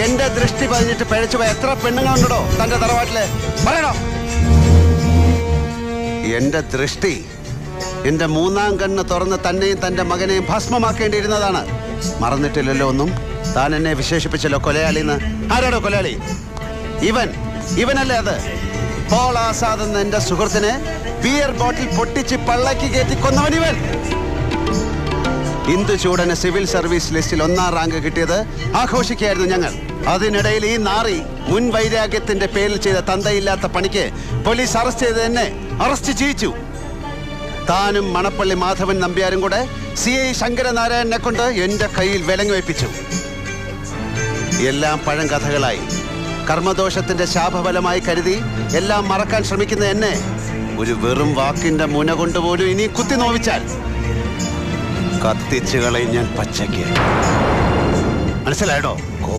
എന്റെ ദൃഷ്ടി പതിഞ്ഞിട്ട് പിഴച്ചുപോയ എത്ര പെണ്ണുങ്ങളുണ്ടോ തന്റെ തറവാട്ടില്? പറയണോ? എന്റെ ദൃഷ്ടി എന്റെ മൂന്നാം കണ്ണ് തുറന്ന് തന്നെയും തന്റെ മകനെയും ഭസ്മമാക്കേണ്ടിയിരുന്നതാണ്. മറന്നിട്ടില്ലല്ലോ ഒന്നും. താൻ എന്നെ വിശേഷിപ്പിച്ചല്ലോ കൊലയാളിന്ന്. ആരാടോ കൊലയാളി? ഇവനല്ലേ അത്? പോൾ ആസാദ് എന്ന എന്റെ സുഹൃത്തിനെ ബിയർ ബോട്ടിൽ പൊട്ടിച്ച് പള്ളക്ക് കയറ്റി കൊന്നവൻ ഇവൻ. ഇന്ദുചൂടന് സിവിൽ സർവീസ് ലിസ്റ്റിൽ 1ാം റാങ്ക് കിട്ടിയത് ആഘോഷിക്കുകയായിരുന്നു ഞങ്ങൾ. അതിനിടയിൽ ഈ നാറി മുൻ വൈരാഗ്യത്തിന്റെ പേരിൽ ചെയ്ത തന്തയില്ലാത്ത പണിക്ക് പോലീസ് അറസ്റ്റ് ചെയ്ത് എന്നെ അറസ്റ്റ് ചെയ്യിച്ചു. താനും മണപ്പള്ളി മാധവൻ നമ്പ്യാരും കൂടെ CI ശങ്കരനാരായണനെ കൊണ്ട് എന്റെ കയ്യിൽ വിലങ്ങ് വെപ്പിച്ചു. എല്ലാം പഴങ്കഥകളായി, കർമ്മദോഷത്തിന്റെ ശാപഫലമായി കരുതി എല്ലാം മറക്കാൻ ശ്രമിക്കുന്ന എന്നെ ഒരു വെറും വാക്കിന്റെ മുന കൊണ്ടുപോലും ഇനി കുത്തി നോവിച്ചാൽ കത്തിച്ചുകളയും ഞാൻ പച്ചയ്ക്ക്. മനസ്സിലായടോ?